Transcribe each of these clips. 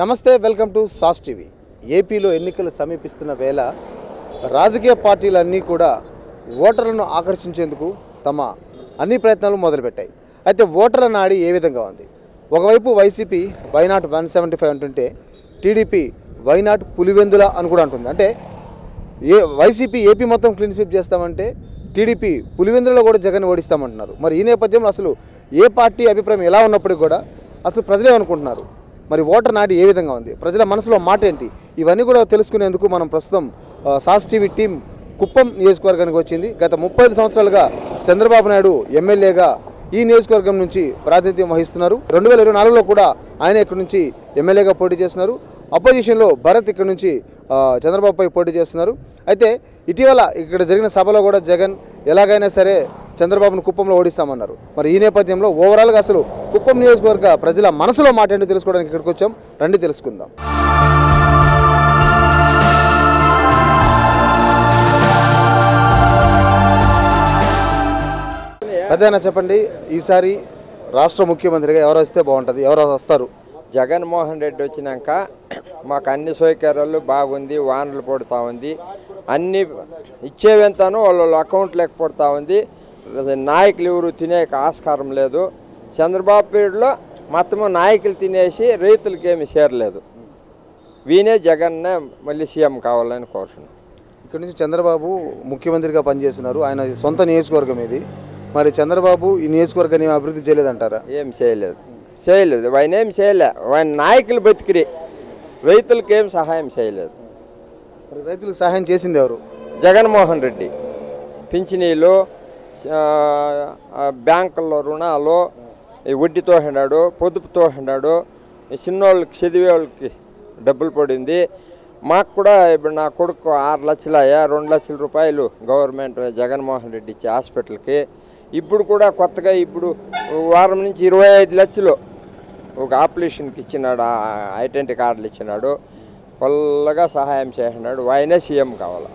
నమస్తే, welcome to sauce TV. ఏపీలో ఎన్నికలు సమీపిస్తున్న వేళ రాజకీయ పార్టీలన్నీ కూడా ఓటర్లను ఆకర్షించేందుకు తమ అన్ని ప్రయత్నాలు మొదలుపెట్టాయి. అయితే ఓటర్ల నాడి ఏ విధంగా ఉంది? ఒకవైపు వైసీపీ వైనాట్ 175 అంటుంటే టీడీపీ వైనాట్ పులివెందుల అని కూడా అంటుంది. అంటే వైసీపీ ఏపీ మొత్తం క్లీన్ స్వీప్ చేస్తామంటే టీడీపీ పులివెందులలో కూడా జగన్ ఓడిస్తామంటున్నారు. మరి ఈ నేపథ్యంలో అసలు ఏ పార్టీ అభిప్రాయం ఎలా ఉన్నప్పటికీ కూడా అసలు ప్రజలేమనుకుంటున్నారు? మరి ఓటర్ నాడి ఏ విధంగా ఉంది? ప్రజల మనసులో మాట ఏంటి? ఇవన్నీ కూడా తెలుసుకునేందుకు మనం ప్రస్తుతం సాస్ టీవీ టీం కుప్పం నియోజకవర్గానికి వచ్చింది. గత 35 సంవత్సరాలుగా చంద్రబాబు నాయుడు ఎమ్మెల్యేగా ఈ నియోజకవర్గం నుంచి ప్రాతినిధ్యం వహిస్తున్నారు. 2024లో కూడా ఆయన ఇక్కడి నుంచి ఎమ్మెల్యేగా పోటీ చేస్తున్నారు. అపోజిషన్లో భరత్ ఇక్కడ నుంచి చంద్రబాబుపై పోటీ చేస్తున్నారు. అయితే ఇటీవల ఇక్కడ జరిగిన సభలో కూడా జగన్ ఎలాగైనా సరే చంద్రబాబును కుప్పంలో ఓడిస్తామన్నారు. మరి ఈ నేపథ్యంలో ఓవరాల్గా అసలు కుప్పం నియోజకవర్గ ప్రజల మనసులో మాట ఏంటో తెలుసుకోవడానికి ఇక్కడికి వచ్చాం. రండి తెలుసుకుందాం. అదేనా చెప్పండి, ఈసారి రాష్ట్ర ముఖ్యమంత్రిగా ఎవరు వస్తే బాగుంటుంది? ఎవరు వస్తారు? జగన్మోహన్ రెడ్డి వచ్చినాక మాకు అన్ని సౌకర్యాలు బాగుంది. వానలు పడుతూ ఉంది, అన్ని ఇచ్చేవెంతాను వాళ్ళ అకౌంట్లోకి పడుతూ ఉంది. నాయకులు ఎవరు తినే ఆస్కారం లేదు. చంద్రబాబు పీరియడ్లో మొత్తము నాయకులు తినేసి రైతులకి ఏమి చేరలేదు. వీనే జగన్నే మళ్ళీ సీఎం కావాలని కోరుతున్నాం. ఇక్కడ నుంచి చంద్రబాబు ముఖ్యమంత్రిగా పనిచేస్తున్నారు. ఆయన సొంత నియోజకవర్గం ఇది. మరి చంద్రబాబు ఈ నియోజకవర్గాన్ని అభివృద్ధి చేయలేదంటారా? ఏం చేయలేదు. ఆయన ఏం చేయలే. ఆయన నాయకులు బతికిరి, రైతులకి ఏం సహాయం చేయలేదు. రైతులకు సహాయం చేసింది ఎవరు? జగన్మోహన్ రెడ్డి. పింఛనీలు, బ్యాంకుల్లో రుణాలు, వడ్డీతో ఉన్నాడు, పొదుపుతో ఉన్నాడు. చిన్నోళ్ళకి చదివే వాళ్ళకి డబ్బులు పడింది. మాకు కూడా ఇప్పుడు నా కొడుకు 6 లక్షల 2 లక్షల రూపాయలు గవర్నమెంట్ జగన్మోహన్ రెడ్డి ఇచ్చే హాస్పిటల్కి. ఇప్పుడు కూడా కొత్తగా ఇప్పుడు వారం నుంచి 25 లక్షలు ఒక ఆపరేషన్కి ఇచ్చినాడు, ఐడెంటిటీ కార్డులు ఇచ్చినాడు. ఫుల్గా సహాయం చేసినాడు. ఆయనే సీఎం కావాలి.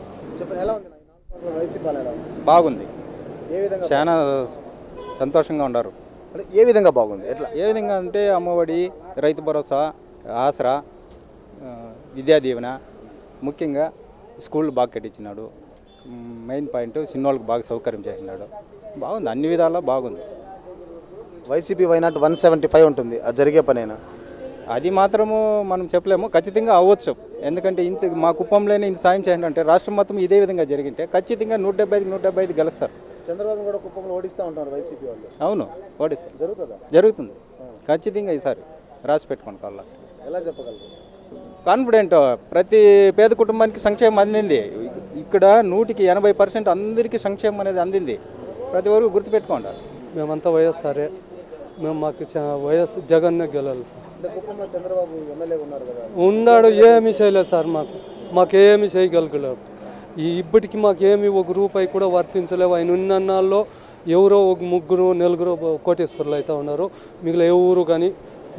బాగుంది, చాలా సంతోషంగా ఉన్నారు. ఏ విధంగా బాగుంది? ఎట్లా? ఏ విధంగా అంటే అమ్మఒడి, రైతు భరోసా, ఆసరా, విద్యా దీవెన, ముఖ్యంగా స్కూళ్ళు బాగా కట్టించినాడు. మెయిన్ పాయింట్ చిన్నోళ్ళకి బాగా సౌకర్యం చేసినాడు. బాగుంది, అన్ని విధాలా బాగుంది. వైసీపీ వైనాట్ 175 ఉంటుంది, అది జరిగే పనేనా? అది మాత్రము మనం చెప్పలేము, ఖచ్చితంగా అవ్వచ్చు. ఎందుకంటే ఇంత మా కుప్పంలోనే ఇంత సాయం చేయండి అంటే రాష్ట్రం మొత్తం ఇదే విధంగా జరిగింటే ఖచ్చితంగా 175 గెలుస్తారు. చంద్రబాబు కూడా కుప్పంలో ఓడిస్తూ ఉంటారు వైసీపీ వాళ్ళు. అవును, ఓడిస్తారు. జరుగుతుందా? జరుగుతుంది ఖచ్చితంగా. ఈసారి రాసి పెట్టుకోండి కళ్ళ. ఎలా చెప్పగలరు? కాన్ఫిడెంట్. ప్రతి పేద కుటుంబానికి సంక్షేమం అందింది. ఇక్కడ 100% అందరికీ సంక్షేమం అనేది అందింది. ప్రతి ఒక్కరు గుర్తుపెట్టుకోండి. మేమంతా వైఎస్ఆర్ఏ. మేము మాకు వైఎస్ జగన్నే గెలాలి సార్. చంద్రబాబు ఎమ్మెల్యే ఉన్నారు కదా, ఉన్నాడు, ఏమీ చేయలేదు సార్. మాకేమీ చేయగలగలేదు. ఇప్పటికి మాకేమీ 1 రూపాయి కూడా వర్తించలేవు. ఆయన ఉన్నన్నాల్లో ఎవరో 1 3 కోటేశ్వర్లు అయితే ఉన్నారు. మిగిలిన ఎవరు కానీ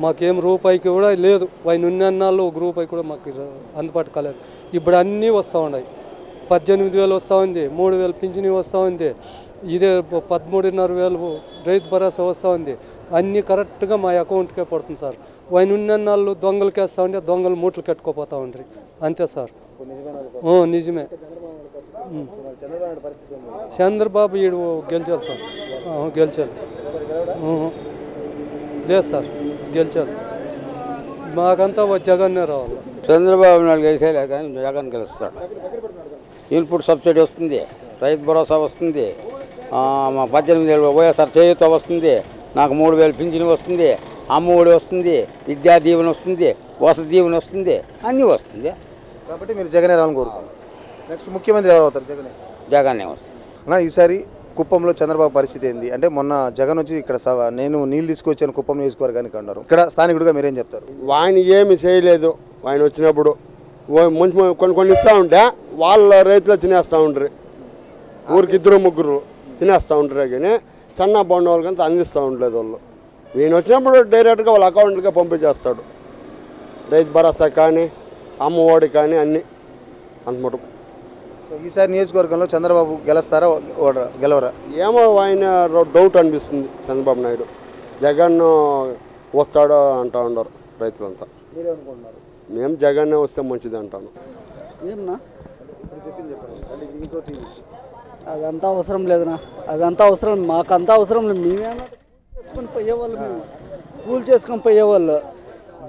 మాకేం రూపాయికి కూడా లేదు. ఆయన ఉన్నన్నాళ్ళు 1 రూపాయి కూడా మాకు అందుబాటు కాలేదు. ఇప్పుడు అన్నీ వస్తూ ఉన్నాయి. 18,000 వస్తూ ఉంది, 3,000 పింఛని వస్తూ ఉంది, ఇదే 13,500 రైతు భరోసా వస్తూ ఉంది. అన్నీ కరెక్ట్గా మా అకౌంట్కే పడుతుంది సార్. ఆయన ఉన్నన్నాళ్ళు దొంగలకి వేస్తూ ఉంటే దొంగలు మూటలు కట్టుకోపోతూ ఉండ్రి. అంతే సార్, నిజమే. చంద్రబాబు ఈడు గెలిచాలి సార్, గెలిచాలి. లేదు సార్, గెలిచాలి. మాకంతా జగన్నే రావాలి. చంద్రబాబు నాయుడు గెలిచేలే కానీ జగన్ గెలుస్తాడు. ఇన్పుట్ సబ్సిడీ వస్తుంది, రైతు భరోసా వస్తుంది, 18,000 వైఎస్ఆర్ చేయూత వస్తుంది, నాకు 3,000 పింఛను వస్తుంది, అమ్మఒడి వస్తుంది, విద్యా దీవెన వస్తుంది, వసతి దీవెన వస్తుంది, అన్నీ వస్తుంది. కాబట్టి మీరు జగనే రావాలని కోరుకుంటున్నారు. నెక్స్ట్ ముఖ్యమంత్రి ఎవరు అవుతారు? జగన్నే వస్తుంది. అన్నా, ఈసారి కుప్పంలో చంద్రబాబు పరిస్థితి ఏంది? అంటే మొన్న జగన్ వచ్చి ఇక్కడ నేను నీళ్ళు తీసుకొచ్చాను కుప్పం నియోజకవర్గానికి అన్నారు. ఇక్కడ స్థానికుడిగా మీరేం చెప్తారు? ఆయన ఏమి చేయలేదు. ఆయన వచ్చినప్పుడు కొన్ని ఇస్తూ ఉంటే వాళ్ళ రైతులు తినేస్తూ ఉంటారు. ఊరికి 2-3 తినేస్తూ ఉంటారు కానీ సన్న బండి వాళ్ళకంతా అందిస్తూ ఉండలేదు వాళ్ళు. ఈయన వచ్చినప్పుడు డైరెక్ట్గా వాళ్ళ అకౌంట్గా పంపించేస్తాడు. రైతు భరోసా కానీ అమ్మఒడి కానీ అన్నీ అంతమటు. ఈసారి నియోజకవర్గంలో చంద్రబాబు గెలుస్తారా గెలవరా? ఏమో ఆయన డౌట్ అనిపిస్తుంది. చంద్రబాబు నాయుడు జగన్ వస్తాడో అంటూ ఉండరు రైతులంతా. మీరే అనుకుంటున్నారు? మేము జగన్నే వస్తే మంచిది అంటాను. ఏమన్నా ఇప్పుడు చెప్పింది చెప్పండి. అంటే ఇంకోటి అదంతా అవసరం లేదునా, అదంతా అవసరం మాకంతా అవసరం లేదు. మేమేమన్నా చేసుకొని పోయేవాళ్ళు, మేము కూల్ చేసుకొని పోయేవాళ్ళు.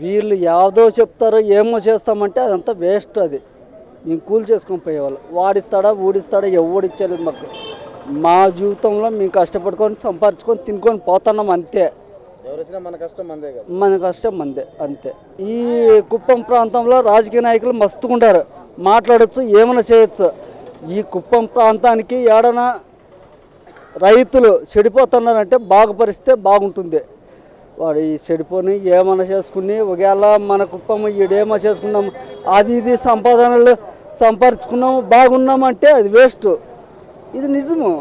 వీళ్ళు యావదో చెప్తారో ఏమో చేస్తామంటే అదంతా వేస్ట్. అది మేము కూల్ చేసుకొని పోయేవాళ్ళు. వాడిస్తాడా ఊడిస్తాడా ఎవడిచ్చేది మాకు. మా జీవితంలో మేము కష్టపడుకొని సంపాదించుకొని తినుకొని పోతున్నాం అంతే. ఎవరు వచ్చినా మన కష్టం మందే కదా, మన కష్టం మందే అంతే. ఈ కుప్పం ప్రాంతంలో రాజకీయ నాయకులు మస్తుకుంటారు, మాట్లాడచ్చు, ఏమైనా చేయొచ్చు. ఈ కుప్పం ప్రాంతానికి ఏడైనా రైతులు చెడిపోతున్నారంటే బాగుపరిస్తే బాగుంటుంది. వాడు ఈ చెడిపోని ఏమైనా చేసుకుని ఒకవేళ మన కుప్పం ఈడేమో చేసుకున్నాము, అది ఇది సంపాదనలు సంపాదించుకున్నాము బాగున్నామంటే అది వేస్ట్. ఇది నిజము,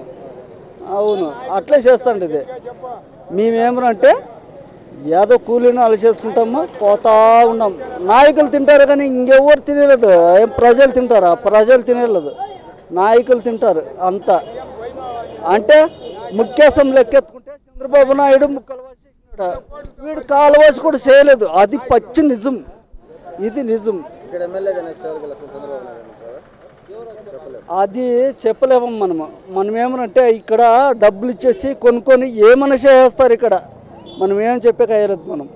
అవును, అట్లే చేస్తాండి. ఇది మేమేమనంటే ఏదో కూలీని అలా చేసుకుంటాము, పోతా ఉన్నాం. నాయకులు తింటారు కానీ ఇంకెవరు తినలేదు. ఏం ప్రజలు తింటారా? ప్రజలు తినలేదు, నాయకులు తింటారు అంతా. అంటే ముఖ్యసం లెక్కెత్తుకుంటే చంద్రబాబు నాయుడు ముక్కలవాసి చేసినాడు, వీడు కాలవాసి కూడా చేయలేదు. అది పచ్చి నిజం, ఇది నిజం. ఇక్కడ ఎమ్మెల్యేగా నెక్స్ట్ ఎవరికి వస్తారు? చంద్రబాబు నాయుడు అంటారా? అది చెప్పలేము మనం ఏమనంటే ఇక్కడ డబ్బులు ఇచ్చేసి కొనుక్కొని ఏమైనా చేస్తారు. ఇక్కడ మనం ఏం చెప్పే కయ్యలేదు మనం,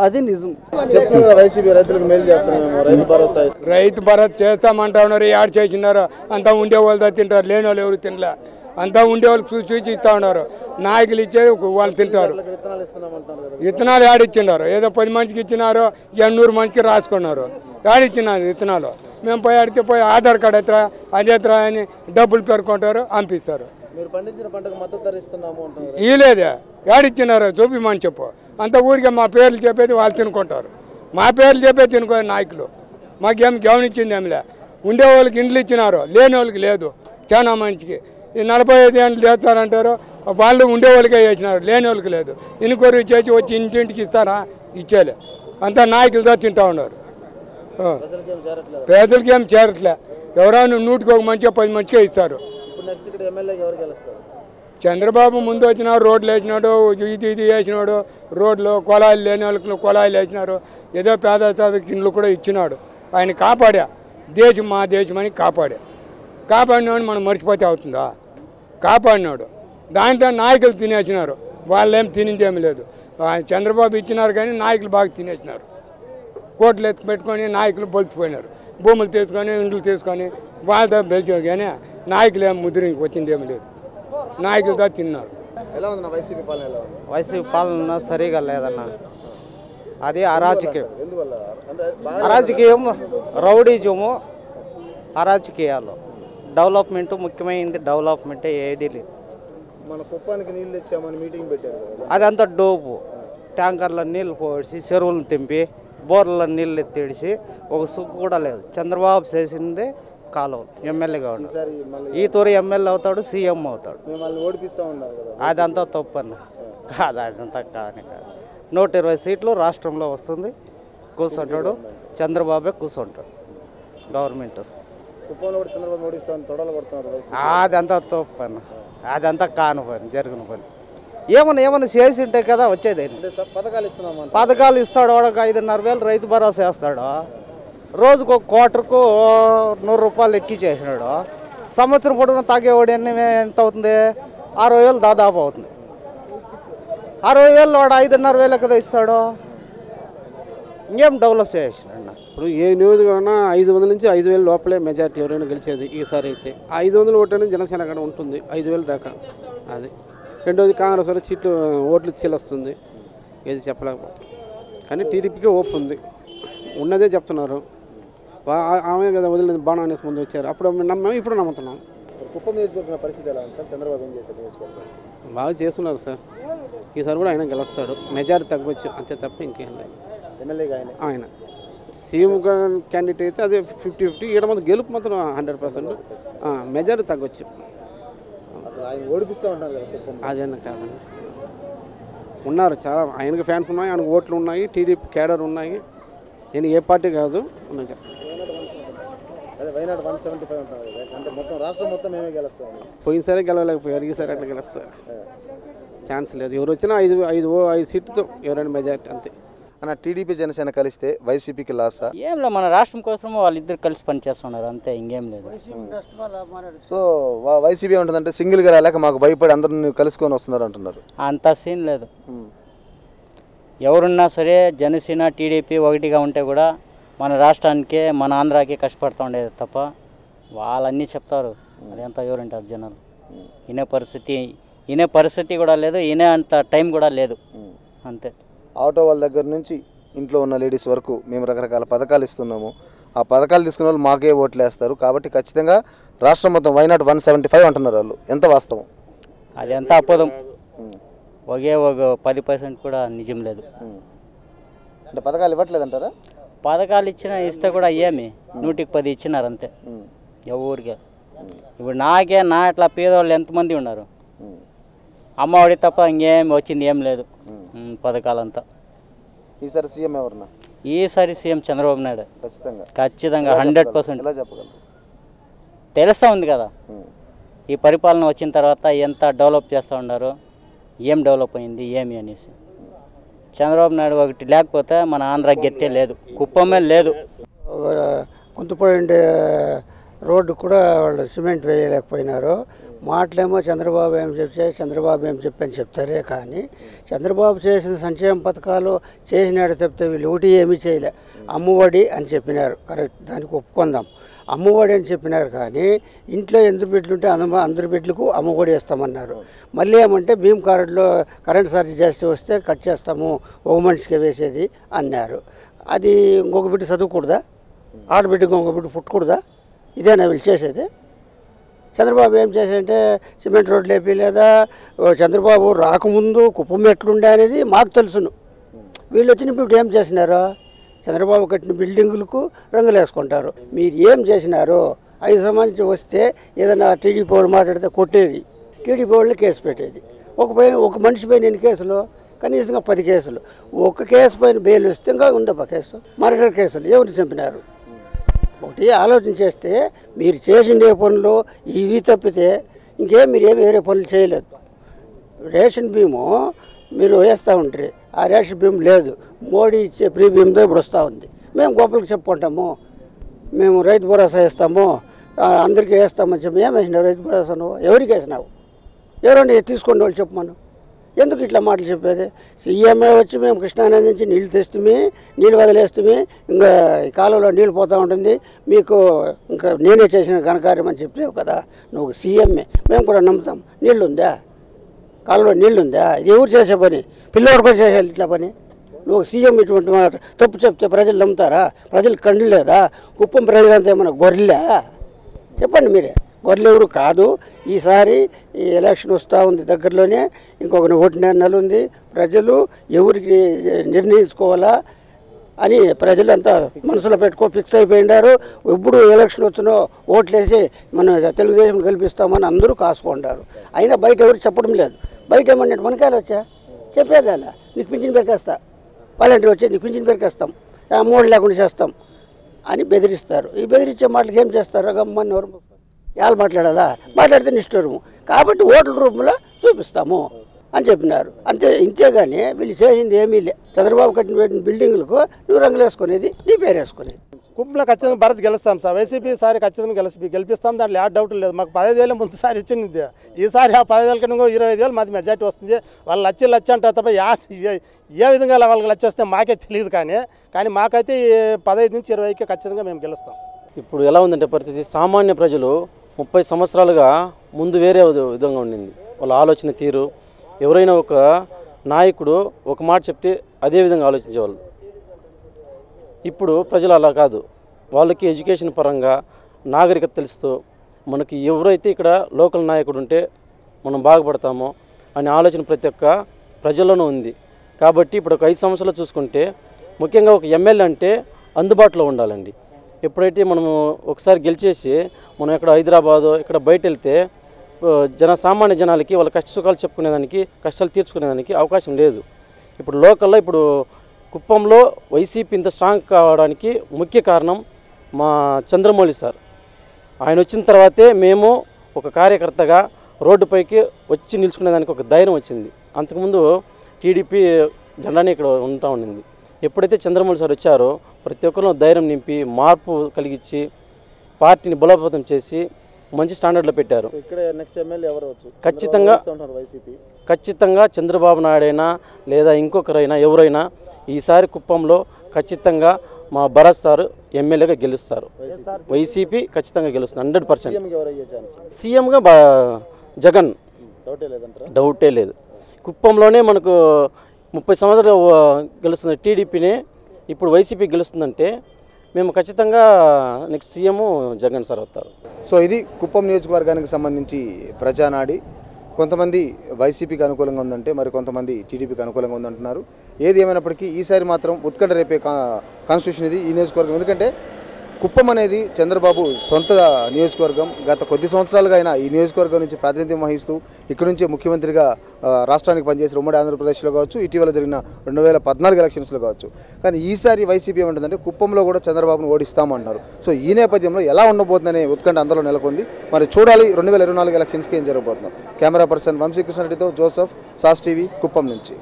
అది నిజం. చెప్తున్నారు వైసీపీ రైతులకు మేలు చేస్తున్నాము, రైతు భరోసా ఇస్తాం. రైతు భరోసా చేస్తామంటా ఉన్నారు. యాడ్ చేసినారు, అంతా ఉండే వాళ్ళతో తింటారు, లేని వాళ్ళు ఎవరు తినలే. అంతా ఉండే వాళ్ళు చూసి ఇస్తూ ఉన్నారు. నాయకులు ఇచ్చేది వాళ్ళు తింటారు. విత్తనాలు ఇస్తున్నామంటారు కదా, విత్తనాలు యాడిచ్చినారు? ఏదో 10 మందికి ఇచ్చినారు, 800 మందికి రాసుకున్నారు. యాడిచ్చినారు విత్తనాలు? మేము పోయి అడిగితే పోయి ఆధార్ కార్డు ఎత్తరా అది ఎత్తరా అని డబ్బులు పేర్కొంటారు, పంపిస్తారు. మీరు పండించిన పంటకు మద్దతు ధర ఇస్తున్నాము అంటున్నారు. ఇలేదే యాడిచ్చినారు చూపిమని చెప్పు. అంత ఊరికే మా పేర్లు చెప్పేది వాళ్ళు తినుకుంటారు. మా పేర్లు చెప్పేది తినుకో నాయకులు. మాకేం గమనించింది ఏమిలే. ఉండే వాళ్ళకి ఇండ్లు ఇచ్చినారు, లేని వాళ్ళకి లేదు. చాలా మంచికి ఈ 45 ఏళ్ళు చేస్తారంటారు, వాళ్ళు ఉండే వాళ్ళకే చేసినారు, లేని వాళ్ళకి లేదు. ఇనుకొరి చేసి వచ్చి ఇంటింటికి ఇస్తారా? ఇచ్చేలే. అంతా నాయకులతో తింటూ ఉన్నారు. పేదలకి ఏం చేరట్లే. ఎవరైనా 100కి 1 మంచిగా 10 మంచిగా ఇస్తారు. ఇప్పుడు నెక్స్ట్ ఇక్కడ ఎమ్మెల్యేగా ఎవరు గెలుస్తారు? చంద్రబాబు ముందు వచ్చినాడు, రోడ్లు వేసినాడు, ఇది వేసినాడు. రోడ్లు కుళాయిలు లేని వాళ్ళకి కుళాయిలు వేసినారు. ఏదో పేద సాధకి ఇండ్లు కూడా ఇచ్చినాడు. ఆయన కాపాడా, దేశం మా దేశం అని కాపాడినాడు. మనం మర్చిపోతే అవుతుందా? కాపాడినాడు. దాంట్లో నాయకులు తినేసినారు, వాళ్ళేం తినిందేమీ లేదు. ఆయన చంద్రబాబు ఇచ్చినారు కానీ నాయకులు బాగా తినేసినారు. కోట్లు ఎత్తి పెట్టుకొని నాయకులు బొలిచిపోయినారు. భూములు తీసుకొని ఇండ్లు తీసుకొని వాళ్ళతో బెలిచారు కానీ నాయకులు ఏం ముద్రింకి వచ్చిందేమీ లేదు. నాయకులతో తిన్నారు. ఎలా ఉంది వైసీపీ పాలన? ఎలా ఉంది? వైసీపీ పాలన సరిగా లేదన్న. అది అరాజకీయం. ఎందువల్ల? అరాజకీయం, రౌడీజము, అరాజకీయాలు. డెవలప్మెంట్ ముఖ్యమైనది, డెవలప్మెంట్ ఏదీ లేదు. మన కుప్పానికి నీళ్ళు ఇచ్చామని మీటింగ్ పెట్టారు కదా, అదంతా డోపు. ట్యాంకర్ల నీళ్ళు పోసి చెరువులను తెంపి బోర్ల నీళ్ళు ఎత్తేడిసి ఒక సుక్కు కూడా లేదు. చంద్రబాబు చేసింది కాలువ. ఎమ్మెల్యేగా ఈసారి మళ్ళీ ఈ తూరి ఎమ్మెల్యే అవుతాడు, సీఎం అవుతాడు. మిమ్మల్ని ఓడిపిస్తూ ఉన్నారు కదా, అదంతా తప్పన్న కాదు, అదంతా కాదని కాదు. 120 సీట్లు రాష్ట్రంలో వస్తుంది. కూర్చుంటాడు చంద్రబాబే, కూర్చుంటాడు, గవర్నమెంట్ వస్తుంది. కుప్పంలో కూడా చంద్రబాబు ఓడిస్తామని తొడలు కొడుతున్నారు వైసీపీ. అదంతా తప్పన్న, అదంతా కాని పని, జరిగిన పని. ఏమన్నా చేసి ఉంటే కదా వచ్చేది. అంటే పథకాలు ఇస్తున్నాము, పథకాలు ఇస్తాడు. వాడికి 5,500 రైతు భరోసా వేస్తాడు. రోజుకు 1 కోటకు 100 రూపాయలు ఎక్కించేసినాడు. సంవత్సరం పొడుగున తాగేవాడు ఎంత అవుతుంది? 60,000 దాదాపు అవుతుంది. 60,000 వాడు 5,500 కదా ఇస్తాడు. ఇంకేం డెవలప్ చేసినాడు. ఇప్పుడు ఏ నియోజకవర్గం 500 నుంచి 5,000 లోపలే మెజార్టీ ఎవరైనా గెలిచేది. ఈసారి అయితే 500 ఓటు జనసేన అక్కడ ఉంటుంది, 5,000 దాకా. అది రెండోది కాంగ్రెస్ వల్ల సీట్లు ఓట్లు చీలొస్తుంది, ఏది చెప్పలేకపోతే. కానీ టీడీపీకి ఓపు ఉంది, ఉన్నదే చెప్తున్నారు. ఆమె కదా వదిలేదు బాణం అనేసి ముందు వచ్చారు. అప్పుడు నమ్మాము, ఇప్పుడు నమ్ముతున్నాం. కుప్పం నియోజకవర్గం పరిస్థితి ఎలా ఉంది సార్? చంద్రబాబు ఏం చేశారు నియోజకవర్గం? బాగా చేస్తున్నారు సార్. ఈసారి కూడా ఆయన గెలుస్తాడు, మెజారిటీ తగ్గొచ్చు అంతే తప్ప ఇంకేం లేదు. ఎమ్మెల్యేగా ఆయన సీఎం క్యాండిడేట్ అయితే అదే 50-50. ఈడ మాత్రం గెలుపు మాత్రం 100%. మెజారిటీ తగ్గొచ్చు. అసలు ఆయన ఓడిపిస్తూ ఉంటారు కదా కుప్పం. అదేనా కాదండి, ఉన్నారు చాలా. ఆయనకి ఫ్యాన్స్ ఉన్నాయి, ఆయనకు ఓట్లు ఉన్నాయి, టీడీపీ క్యాడర్ ఉన్నాయి. నేను ఏ పార్టీ కాదు ఉన్నాయి చెప్ప. అదే వైనాడు 175 ఉంటున్నారు కదా, అంటే మొత్తం రాష్ట్రం మొత్తం మేమే గెలుస్తాం. పోయినసారి గెలవలేకపోయారు, ఈసారి అట్లా గెలుస్తారు. ఛాన్స్ లేదు. ఎవరు వచ్చినా 5 సీట్లతో ఎవరైనా మెజారిటీ అంతే. అన్న టీడీపీ జనసేన కలిస్తే వైసీపీకి లాసా? ఏం లేదు, మన రాష్ట్రం కోసం వాళ్ళిద్దరు కలిసి పనిచేస్తున్నారు అంతే, ఇంకేం లేదు. సో వైసీపీ ఉంటుందంటే సింగిల్గా రాలేక మాకు భయపడి అందరిని కలుసుకొని వస్తున్నారు అంటున్నారు. అంత సీన్ లేదు. ఎవరున్నా సరే జనసేన టీడీపీ ఒకటిగా ఉంటే కూడా మన రాష్ట్రానికి మన ఆంధ్రాకి కష్టపడుతూ ఉండేది తప్ప వాళ్ళన్నీ చెప్తారు, అదంతా ఎవరంటారు జనాలు. ఈయన పరిస్థితి కూడా లేదు, ఈయన అంత టైం కూడా లేదు అంతే. ఆటో వాళ్ళ దగ్గర నుంచి ఇంట్లో ఉన్న లేడీస్ వరకు మేము రకరకాల పథకాలు ఇస్తున్నాము. ఆ పథకాలు తీసుకున్న వాళ్ళు మాకే ఓట్లు వేస్తారు కాబట్టి ఖచ్చితంగా రాష్ట్రం మొత్తం వైనాట్ 175 అంటున్నారు వాళ్ళు. ఎంత వాస్తవం? అది ఎంత అపోదం, ఒకే ఒక 10% కూడా నిజం లేదు. అంటే పథకాలు ఇవ్వట్లేదంటారా? పథకాలు ఇస్తే కూడా ఏమి 100కి 10 ఇచ్చినారు అంతే ఎవరికి. ఇప్పుడు నా ఇట్లా పేదవాళ్ళు ఎంతమంది ఉన్నారు, అమ్మఒడి తప్ప ఇంకేం వచ్చింది ఏం లేదు పథకాలంతా. ఈసారి సీఎం ఎవరన్నా? ఈసారి సీఎం చంద్రబాబు నాయుడు ఖచ్చితంగా 100%. ఎలా చెప్పగలరు? తెలుస్తూ ఉంది కదా ఈ పరిపాలన వచ్చిన తర్వాత ఎంత డెవలప్ చేస్తూ ఉన్నారు, ఏం డెవలప్ అయింది ఏమి అనేసి. చంద్రబాబు నాయుడు ఒకటి లేకపోతే మన ఆంధ్ర గెత్తే లేదు, కుప్పమే లేదు. కొంతపోయిండే రోడ్డు కూడా వాళ్ళు సిమెంట్ వేయలేకపోయినారు. మాటలేమో చంద్రబాబు ఏం చెప్పని చెప్తారే కానీ చంద్రబాబు చేసిన సంక్షేమ పథకాలు చేసినాడు చెప్తే వీళ్ళు ఒకటి ఏమీ చేయలే. అమ్మఒడి అని చెప్పినారు, కరెక్ట్, దానికి ఒప్పుకుందాం. అమ్మఒడి అని చెప్పినారు కానీ ఇంట్లో ఎందుకు బిడ్డలు ఉంటే అందరి బిడ్డలకు అమ్మఒడి వేస్తామన్నారు. మళ్ళీ ఏమంటే భీమ్ కార్డులో కరెంట్ ఛార్జ్ చేస్తే వస్తే కట్ చేస్తాము, ఒక మనిషికి వేసేది అన్నారు. అది ఇంకొక బిడ్డ చదువుకూడదా? ఆడబిడ్డకు ఇంకొక బిడ్డ పుట్టకూడదా? ఇదేనా వీళ్ళు చేసేది? చంద్రబాబు ఏం చేశాడంటే సిమెంట్ రోడ్లు వేపి లేదా చంద్రబాబు రాకముందు కుప్పం ఎట్లుండే అనేది మాకు తెలుసును. వీళ్ళు వచ్చినప్పుడు ఏం చేసినారో చంద్రబాబు కట్టిన బిల్డింగులకు రంగులు వేసుకుంటారు. మీరు ఏం చేసినారో 5 సంవత్సరాలు వస్తే ఏదైనా టీడీపీ వాళ్ళు మాట్లాడితే కొట్టేది, టీడీపీ వాళ్ళు కేసు పెట్టేది. ఒక మనిషి పైన ఎన్ని కేసులు? కనీసంగా 10 కేసులు. ఒక కేసు పైన బెయిల్ వస్తే ఇంకా ఉండపా కేసు. మర్డర్ కేసులు ఎవరు చంపినారు? ఒకటి ఆలోచన చేస్తే మీరు చేసిండే పనులు ఇవి తప్పితే ఇంకేం మీరు వేరే పనులు చేయలేదు. రేషన్ బీము మీరు వేస్తూ ఉంటారు, ఆ రేషన్ బీమ్ లేదు. మోడీ ఇచ్చే ఫ్రీ బీమ్తో ఇప్పుడు వస్తూ ఉంది. మేము గొప్పలకు చెప్పుకుంటాము, మేము రైతు భరోసా వేస్తాము, అందరికీ వేస్తామని చెప్పి ఏం వేసినావు రైతు భరోసా? నువ్వు ఎవరికి వేసినావు? ఎవరండి తీసుకోండి వాళ్ళు చెప్పమను. ఎందుకు ఇట్లా మాటలు చెప్పేది? సీఎంఏ వచ్చి మేము కృష్ణానది నుంచి నీళ్ళు తెస్తుమే, నీళ్ళు వదిలేస్తుమే, ఇంకా ఈ కాలంలో నీళ్ళు పోతూ ఉంటుంది, మీకు ఇంకా నేనే చేసిన ఘనకార్యం అని చెప్పలేవు కదా. నువ్వు సీఎంఏ, మేము కూడా నమ్ముతాం. నీళ్ళు ఉందా? కాలంలో నీళ్ళు ఉందా? ఇది ఎవరు చేసే పని? పిల్లవాడు కూడా చేసేయాలి ఇట్లా పని. నువ్వు సీఎం ఇటువంటి మాట తప్పు చెప్తే ప్రజలు నమ్ముతారా? ప్రజలకు కండ్లు లేదా? కుప్పం ప్రజలంతా ఏమన్నా గొర్రెలా? చెప్పండి మీరే. గొర్రెలు ఎవరు కాదు. ఈసారి ఈ ఎలక్షన్ వస్తూ ఉంది దగ్గరలోనే, ఇంకొక 1.5 నెలలు ఉంది. ప్రజలు ఎవరికి నిర్ణయించుకోవాలా అని ప్రజలంతా మనసులో ఫిక్స్ అయిపోయినారు. ఎప్పుడు ఎలక్షన్ వచ్చినో ఓట్లేసి మనం తెలుగుదేశం గెలిపిస్తామని అందరూ కాసుకుంటారు. అయినా బయట ఎవరు చెప్పడం లేదు. బయట ఏమన్నట్టు మనకాయలు వచ్చా చెప్పేది అలా, నీకు పింఛన్ పెరికేస్తా, వాలంటీర్ వచ్చి నీకు పింఛన్ పెరికేస్తాం, అమౌంట్ లేకుండా చేస్తాం అని బెదిరిస్తారు. ఈ బెదిరించే మాటలకు ఏం చేస్తారు? గమ్మని ఎవరు వాళ్ళు మాట్లాడాలా? మాట్లాడితే నిష్ఠూరము కాబట్టి ఓట్ల రూపంలో చూపిస్తాము అని చెప్పినారు. ఇంతేగాని వీళ్ళు చేసింది ఏమీ లే. చంద్రబాబు కట్టిన బిల్డింగులకు నువ్వు రంగులు వేసుకునేది, నీ పేరు వేసుకునేది. కుప్పంలో ఖచ్చితంగా భరత్ గెలుస్తాం సార్. వైసీపీ సారి ఖచ్చితంగా గెలిపిస్తాం, దాంట్లో ఏ డౌట్ లేదు. మాకు 15,000 ముందుసారి ఇచ్చింది, ఈసారి ఆ 15,000 కన్నా 20,000 మాది మెజార్టీ వస్తుంది. వాళ్ళు లచ్చ అంటారు తప్ప ఏ విధంగా వాళ్ళకి లచ్చ వస్తే మాకే తెలియదు. కానీ మాకైతే 15 నుంచి 20కి ఖచ్చితంగా మేము గెలుస్తాం. ఇప్పుడు ఎలా ఉందంటే పరిస్థితి, సామాన్య ప్రజలు 30 సంవత్సరాలుగా ముందు వేరే విధంగా ఉండింది వాళ్ళ ఆలోచన తీరు. ఎవరైనా ఒక నాయకుడు ఒక మాట చెప్తే అదే విధంగా ఆలోచించేవాళ్ళు. ఇప్పుడు ప్రజలు అలా కాదు. వాళ్ళకి ఎడ్యుకేషన్ పరంగా నాగరికత తెలుస్తూ మనకి ఎవరైతే ఇక్కడ లోకల్ నాయకుడు ఉంటే మనం బాగుపడతామో అనే ఆలోచన ప్రతి ఒక్క ప్రజల్లోనూ ఉంది. కాబట్టి ఇప్పుడు ఒక 5 సంవత్సరాలు చూసుకుంటే ముఖ్యంగా ఒక ఎమ్మెల్యే అంటే అందుబాటులో ఉండాలండి. ఎప్పుడైతే మనము ఒకసారి గెలిచేసి మనం ఎక్కడ హైదరాబాదు ఇక్కడ బయట వెళ్తే సామాన్య జనాలకి వాళ్ళ కష్ట సుఖాలు చెప్పుకునేదానికి, కష్టాలు తీర్చుకునేదానికి అవకాశం లేదు. ఇప్పుడు లోకల్లో ఇప్పుడు కుప్పంలో వైసీపీ ఇంత స్ట్రాంగ్ కావడానికి ముఖ్య కారణం మా చంద్రమౌళి సార్. ఆయన వచ్చిన తర్వాతే మేము ఒక కార్యకర్తగా రోడ్డుపైకి వచ్చి నిల్చుకునేదానికి ఒక ధైర్యం వచ్చింది. అంతకుముందు టీడీపీ జెండానే ఇక్కడ ఉంటా ఉండింది. ఎప్పుడైతే చంద్రమౌళి సార్ వచ్చారో ప్రతి ఒక్కరిలో ధైర్యం నింపి మార్పు కలిగించి పార్టీని బలోపేతం చేసి మంచి స్టాండర్డ్లో పెట్టారు. ఇక్కడ నెక్స్ట్ ఎమ్మెల్యే ఎవరు వచ్చు? ఖచ్చితంగా చంద్రబాబు నాయుడు అయినా లేదా ఇంకొకరైనా ఎవరైనా ఈసారి కుప్పంలో ఖచ్చితంగా మా భరత్ సార్ ఎమ్మెల్యేగా గెలుస్తారు. వైసీపీ ఖచ్చితంగా గెలుస్తుంది 100%. సీఎంగా జగన్, డౌటే లేదు. కుప్పంలోనే మనకు 30 సంవత్సరాలు గెలుస్తుంది టీడీపీనే, ఇప్పుడు వైసీపీ గెలుస్తుందంటే మేము ఖచ్చితంగా నెక్స్ట్ సీఎం జగన్ సార్ అవుతారు. సో ఇది కుప్పం నియోజకవర్గానికి సంబంధించి ప్రజానాడి. కొంతమంది వైసీపీకి అనుకూలంగా ఉందంటే మరి కొంతమంది టీడీపీకి అనుకూలంగా ఉందంటున్నారు. ఏది ఏమైనప్పటికీ ఈసారి మాత్రం ఉత్కంఠ రేపే కాన్స్టిట్యూషన్ ఇది ఈ నియోజకవర్గం. ఎందుకంటే కుప్పం అనేది చంద్రబాబు సొంత నియోజకవర్గం. గత కొద్ది సంవత్సరాలుగా ఆయన ఈ నియోజకవర్గం నుంచి ప్రాతినిధ్యం వహిస్తూ ఇక్కడ నుంచే ముఖ్యమంత్రిగా రాష్ట్రానికి పనిచేసిన ఉమ్మడి ఆంధ్రప్రదేశ్లో కావచ్చు, ఇటీవల జరిగిన 2014 ఎలక్షన్స్లో కావచ్చు. కానీ ఈసారి వైసీపీ ఏమంటుందంటే కుప్పంలో కూడా చంద్రబాబును ఓడిస్తామంటున్నారు. సో ఈ నేపథ్యంలో ఎలా ఉండబోతుందనే ఉత్కంఠ అందులో నెలకొంది. మరి చూడాలి 2024 ఎలక్షన్స్కి ఏం జరగబోతుందో. కెమెరా పర్సన్ వంశీకృష్ణ రెడ్డితో జోసఫ్, సాస్ టీవీ, కుప్పం నుంచి.